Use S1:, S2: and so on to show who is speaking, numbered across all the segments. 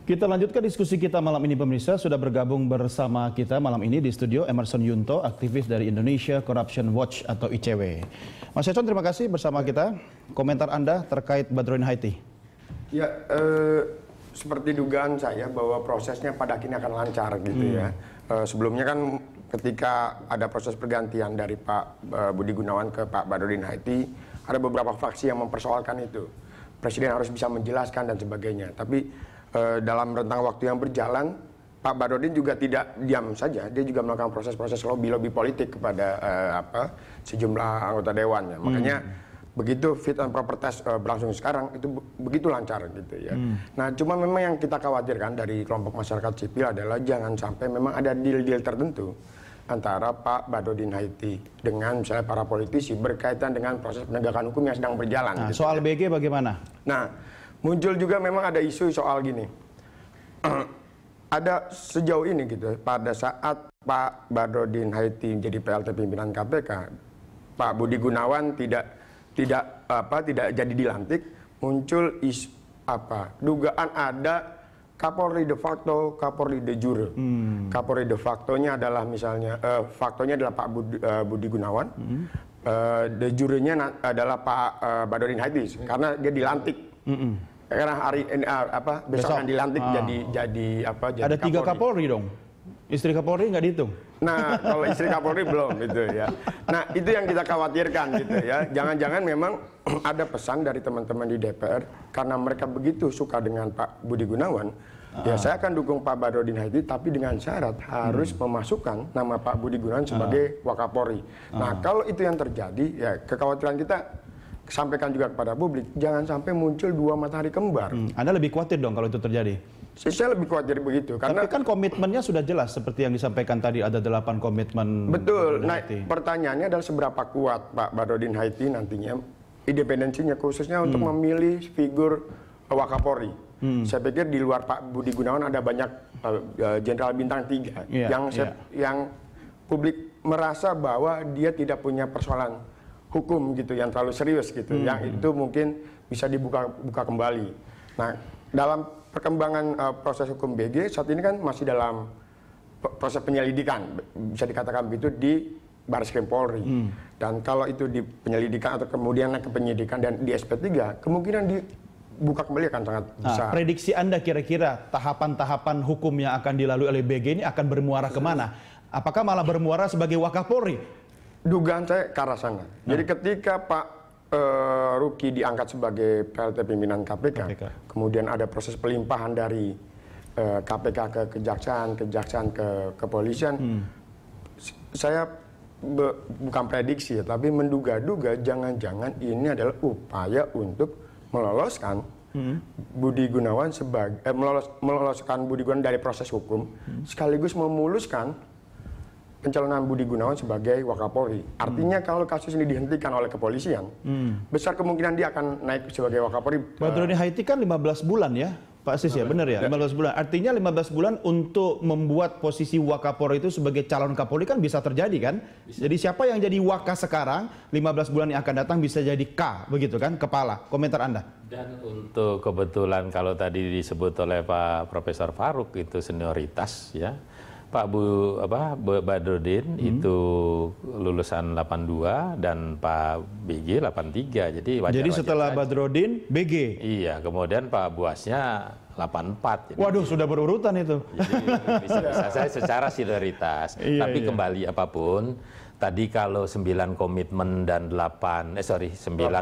S1: Kita lanjutkan diskusi kita malam ini pemirsa. Sudah bergabung bersama kita malam ini di studio Emerson Yunto, aktivis dari Indonesia Corruption Watch atau ICW. Mas Econ, terima kasih bersama kita. Komentar Anda terkait Badrodin Haiti.
S2: Ya, seperti dugaan saya bahwa prosesnya pada akhirnya akan lancar gitu ya. Sebelumnya kan ketika ada proses pergantian dari Pak Budi Gunawan ke Pak Badrodin Haiti, ada beberapa fraksi yang mempersoalkan itu. Presiden harus bisa menjelaskan dan sebagainya. Tapi dalam rentang waktu yang berjalan, Pak Badrodin juga tidak diam saja. Dia juga melakukan proses-proses lobby politik kepada sejumlah anggota dewannya. Makanya begitu fit and proper test berlangsung sekarang, itu begitu lancar gitu ya. Nah, cuma memang yang kita khawatirkan dari kelompok masyarakat sipil adalah jangan sampai memang ada deal-deal tertentu antara Pak Badrodin Haiti dengan misalnya para politisi berkaitan dengan proses penegakan hukum yang sedang berjalan.
S1: Nah,
S2: gitu
S1: soal
S2: ya.
S1: BG bagaimana?
S2: Nah, muncul juga memang ada isu soal gini. Ada sejauh ini gitu, pada saat Pak Badrodin Haiti menjadi PLT pimpinan KPK, Pak Budi Gunawan tidak jadi dilantik, muncul dugaan ada Kapolri de facto, Kapolri de jure. Kapolri de factonya adalah misalnya faktonya adalah Pak Budi Gunawan. De jurenya adalah Pak Badrodin Haiti karena dia dilantik. Karena hari ini besok akan dilantik jadi
S1: ada 3 Kapolri dong. Istri Kapolri nggak dihitung.
S2: Nah, kalau istri Kapolri belum gitu ya. Nah, itu yang kita khawatirkan gitu ya. Jangan-jangan memang ada pesan dari teman-teman di DPR karena mereka begitu suka dengan Pak Budi Gunawan. Ya, saya akan dukung Pak Badrodin Haiti tapi dengan syarat harus memasukkan nama Pak Budi Gunawan sebagai Wakapolri. Nah, kalau itu yang terjadi, ya kekhawatiran kita sampaikan juga kepada publik, jangan sampai muncul 2 matahari kembar.
S1: Anda lebih khawatir dong kalau itu terjadi?
S2: Saya lebih khawatir begitu. Karena
S1: tapi kan komitmennya sudah jelas seperti yang disampaikan tadi, ada 8 komitmen.
S2: Betul. Nah, pertanyaannya adalah seberapa kuat Pak Badrodin Haiti nantinya independensinya khususnya untuk memilih figur Wakapolri. Saya pikir di luar Pak Budi Gunawan ada banyak jenderal bintang 3 yang publik merasa bahwa dia tidak punya persoalan hukum gitu yang terlalu serius gitu, yang itu mungkin bisa dibuka kembali. Nah, dalam perkembangan proses hukum BG saat ini kan masih dalam proses penyelidikan, bisa dikatakan begitu di Barreskrim Polri. Dan kalau itu di penyelidikan atau kemudian naik ke penyidikan dan di SP3, kemungkinan dibuka kembali akan sangat besar.
S1: Prediksi Anda kira-kira tahapan-tahapan hukum yang akan dilalui oleh BG ini akan bermuara kemana? Apakah malah bermuara sebagai Wakapolri?
S2: Dugaan saya ke arah sana. Jadi ketika Pak Ruki diangkat sebagai PLT pimpinan KPK, kemudian ada proses pelimpahan dari KPK ke kejaksaan ke kepolisian, saya bukan prediksi ya, tapi menduga-duga jangan-jangan ini adalah upaya untuk meloloskan Budi Gunawan sebagai meloloskan Budi Gunawan dari proses hukum, sekaligus memuluskan pencalonan Budi Gunawan sebagai Wakapolri. Artinya kalau kasus ini dihentikan oleh kepolisian, besar kemungkinan dia akan naik sebagai Wakapolri.
S1: Badrodin Haiti kan 15 bulan ya, Pak Sis ya, benar ya? 15 bulan. Artinya 15 bulan untuk membuat posisi Wakapolri itu sebagai calon Kapolri kan bisa terjadi kan? Jadi siapa yang jadi Waka sekarang, 15 bulan yang akan datang bisa jadi K, begitu kan? Kepala. Komentar Anda.
S3: Dan untuk kebetulan kalau tadi disebut oleh Pak Profesor Faruk itu senioritas ya. Pak Badrodin itu lulusan 82 dan Pak BG 83. Jadi
S1: setelah Badrodin BG.
S3: Iya, kemudian Pak Buasnya 84.
S1: Waduh, sudah berurutan itu.
S3: Jadi bisa saya secara senioritas. Tapi kembali apapun, tadi kalau 9 komitmen dan 9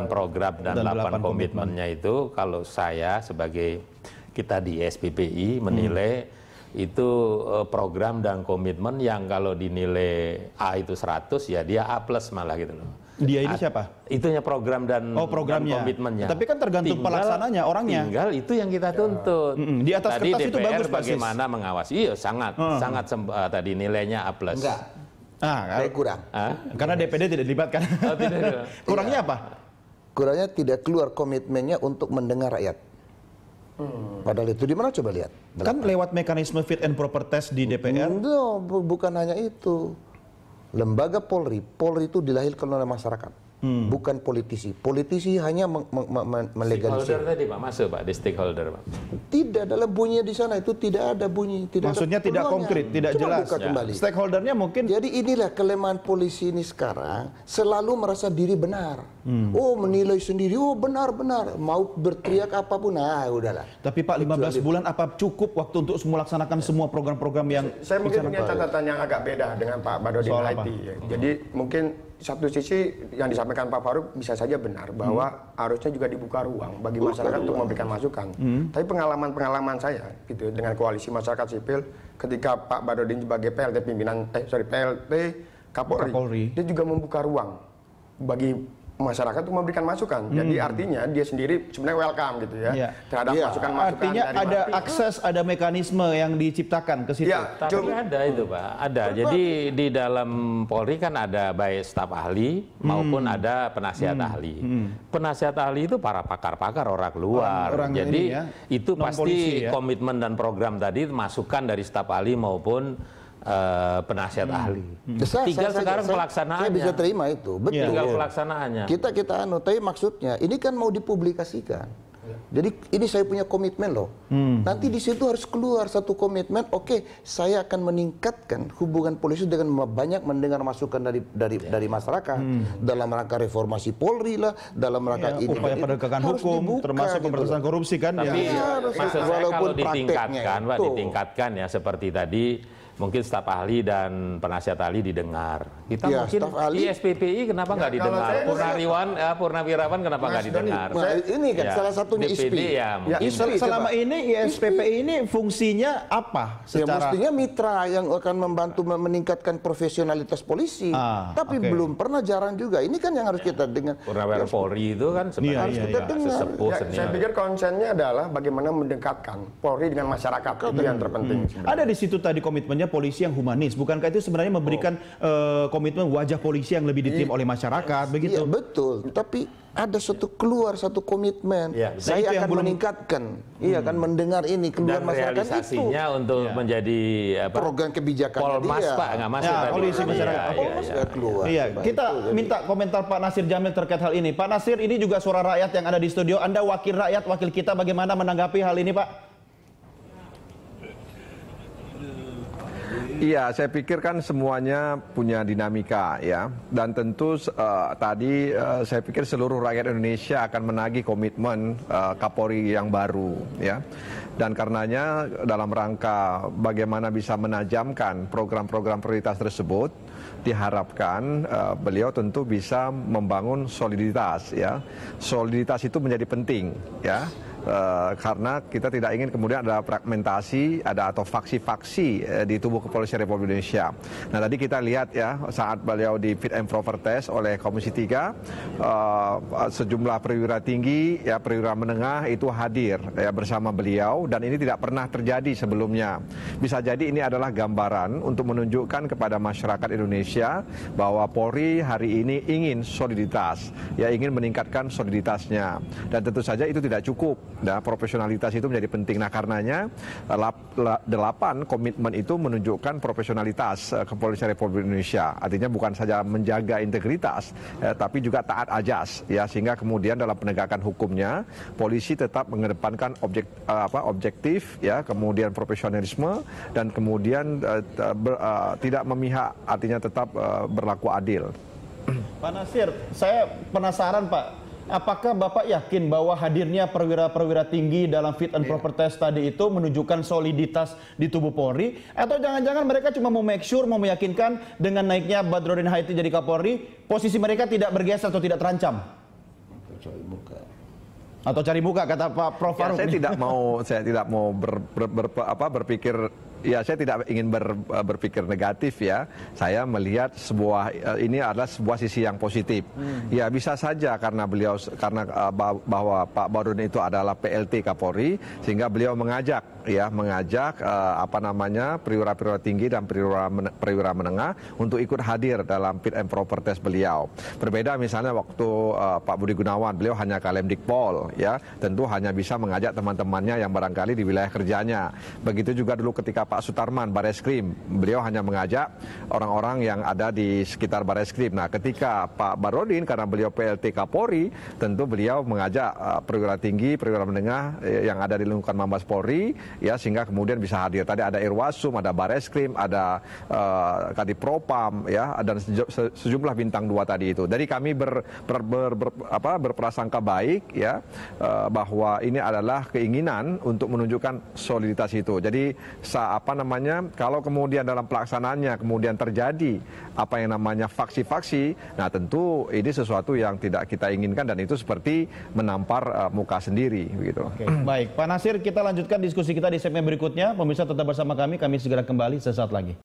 S3: program dan 8 komitmennya itu, kalau saya sebagai kita di SPPI menilai itu program dan komitmen yang kalau dinilai A itu 100 ya dia A+ malah gitu loh.
S1: Dia ini siapa?
S3: Itunya program dan komitmennya.
S1: Tapi kan tergantung pelaksananya orangnya.
S3: Tinggal itu yang kita tuntut.
S1: Di atas
S3: tadi
S1: kertas
S3: DPR
S1: itu bagus Pak Sis.
S3: bagaimana mengawasi? Iya sangat tadi nilainya A+.
S4: Enggak. Kurang.
S1: Karena DPD tidak dilibatkan.
S3: Oh, tidak.
S1: Kurangnya apa?
S4: Kurangnya tidak keluar komitmennya untuk mendengar rakyat. Padahal itu di mana coba lihat?
S1: Kan lewat mekanisme fit and proper test di DPR.
S4: No, bukan hanya itu. Lembaga Polri itu dilahirkan oleh masyarakat. bukan politisi. Politisi hanya melegalisir.
S3: Stakeholder tadi Pak, masuk Pak, di stakeholder Pak.
S4: Tidak, dalam bunyinya di sana itu tidak ada bunyi.
S1: Maksudnya tidak konkret, tidak
S4: Coba
S1: jelas.
S4: buka kembali.
S1: Stakeholdernya mungkin.
S4: Jadi inilah kelemahan polisi ini sekarang, selalu merasa diri benar. Oh, menilai sendiri, oh benar-benar. Mau berteriak apapun, udahlah.
S1: Tapi Pak, 15 bulan apa cukup waktu untuk melaksanakan semua program-program yang...
S2: Saya mungkin punya catatan yang agak beda dengan Pak Badrodin Haiti. Ya. Jadi mungkin satu sisi yang disampaikan Pak Faruk bisa saja benar bahwa harusnya juga dibuka ruang bagi masyarakat untuk memberikan masukan. Tapi pengalaman saya gitu dengan koalisi masyarakat sipil ketika Pak Badrodin sebagai PLT PLT Kapolri, dia juga membuka ruang bagi masyarakat untuk memberikan masukan. Jadi artinya dia sendiri sebenarnya welcome gitu ya terhadap masukan-masukan.
S1: Artinya
S2: dari
S1: ada akses, ada mekanisme yang diciptakan ke situ.
S3: Tapi ada itu Pak, ada. Jadi di dalam Polri kan ada baik staf ahli maupun ada penasihat ahli. Penasihat ahli itu para pakar-pakar orang luar. Jadi itu pasti komitmen dan program tadi masukan dari staf ahli maupun penasihat ahli. Tinggal sekarang pelaksanaannya.
S4: Saya bisa terima itu, betul.
S3: Tinggal pelaksanaannya.
S4: Kita tapi maksudnya ini kan mau dipublikasikan. Jadi ini saya punya komitmen loh. Nanti di situ harus keluar satu komitmen. Oke, saya akan meningkatkan hubungan polisi dengan banyak mendengar masukan dari masyarakat dalam rangka reformasi Polri lah, dalam rangka ini
S1: upaya penegakan hukum, termasuk pemberantasan korupsi kan.
S3: Tapi maksud saya kalau ditingkatkan, Pak, ditingkatkan ya seperti tadi. Mungkin staf ahli dan penasihat ahli didengar. Kita mungkin ISPPI kenapa nggak didengar? Purnawirawan kenapa nggak didengar?
S4: Ini kan salah satunya ISPI.
S1: Selama ini ISPPI ini fungsinya apa?
S4: Mestinya mitra yang akan membantu meningkatkan profesionalitas polisi. Tapi belum pernah, jarang juga. Ini kan yang harus kita dengar.
S3: Purnawirawan Polri itu kan sebenarnya harus kita dengar.
S2: Saya pikir konsennya adalah bagaimana mendekatkan Polri dengan masyarakat. Itu yang terpenting.
S1: Ada di situ tadi komitmennya polisi yang humanis. Bukankah itu sebenarnya memberikan komitmen wajah polisi yang lebih diterima oleh masyarakat, begitu?
S4: Iya, betul. Tapi ada keluar satu komitmen. Saya akan meningkatkan, kan mendengar ini keluar
S3: dan
S4: masyarakat
S3: realisasinya itu untuk menjadi
S4: program kebijakan
S3: Polmas Pak, nggak masuk tadi.
S1: Polisi masyarakat.
S4: Keluar.
S1: Iya, kita minta komentar Pak Nasir Jamil terkait hal ini. Pak Nasir, ini juga suara rakyat yang ada di studio. Anda wakil rakyat, wakil kita, bagaimana menanggapi hal ini, Pak?
S5: Iya, saya pikir kan semuanya punya dinamika ya, dan tentu tadi saya pikir seluruh rakyat Indonesia akan menagih komitmen Kapolri yang baru ya, dan karenanya dalam rangka bagaimana bisa menajamkan program-program prioritas tersebut, diharapkan beliau tentu bisa membangun soliditas ya, soliditas itu menjadi penting ya. Karena kita tidak ingin kemudian ada fragmentasi, atau faksi-faksi di tubuh Kepolisian Republik Indonesia. Nah tadi kita lihat ya saat beliau di fit and proper test oleh Komisi 3, sejumlah perwira tinggi, ya perwira menengah itu hadir ya bersama beliau, dan ini tidak pernah terjadi sebelumnya. Bisa jadi ini adalah gambaran untuk menunjukkan kepada masyarakat Indonesia bahwa Polri hari ini ingin soliditas, ya ingin meningkatkan soliditasnya, dan tentu saja itu tidak cukup. Nah, profesionalitas itu menjadi penting. Nah, karenanya 8 komitmen itu menunjukkan profesionalitas Kepolisian Republik Indonesia. Artinya bukan saja menjaga integritas, tapi juga taat ajas, ya sehingga kemudian dalam penegakan hukumnya polisi tetap mengedepankan objektif, ya kemudian profesionalisme, dan kemudian tidak memihak, artinya tetap berlaku adil.
S1: Pak Nasir, saya penasaran Pak. Apakah Bapak yakin bahwa hadirnya perwira-perwira tinggi dalam fit and proper test tadi itu menunjukkan soliditas di tubuh Polri? Atau jangan-jangan mereka cuma mau make sure, mau meyakinkan dengan naiknya Badrodin Haiti jadi Kapolri, posisi mereka tidak bergeser atau tidak terancam? Atau cari muka, kata Pak Prof. Faruk.
S5: Saya tidak mau berpikir. Ya, saya tidak ingin berpikir negatif ya. Saya melihat ini adalah sebuah sisi yang positif. Ya, bisa saja karena bahwa Pak Badrodin itu adalah PLT Kapolri, sehingga beliau mengajak perwira-perwira tinggi dan perwira menengah untuk ikut hadir dalam fit and proper test beliau. Berbeda misalnya waktu Pak Budi Gunawan, beliau hanya Kalemdikpol ya, tentu hanya bisa mengajak teman-temannya yang barangkali di wilayah kerjanya. Begitu juga dulu ketika Pak Sutarman, Bareskrim. Beliau hanya mengajak orang-orang yang ada di sekitar Bareskrim. Nah, ketika Pak Barodin, karena beliau PLT Kapolri, tentu beliau mengajak perwira tinggi, perwira menengah yang ada di lingkungan Mabes Polri, ya, sehingga kemudian bisa hadir. Tadi ada Irwasum, ada Bareskrim, ada Kadipropam, ya, dan sejumlah bintang 2 tadi itu. Jadi kami berprasangka baik, ya, bahwa ini adalah keinginan untuk menunjukkan soliditas itu. Jadi kalau kemudian dalam pelaksanaannya kemudian terjadi apa yang namanya faksi-faksi, nah tentu ini sesuatu yang tidak kita inginkan dan itu seperti menampar muka sendiri begitu.
S1: Oke, baik. Pak Nasir, kita lanjutkan diskusi kita di segmen berikutnya. Pemirsa tetap bersama kami segera kembali sesaat lagi.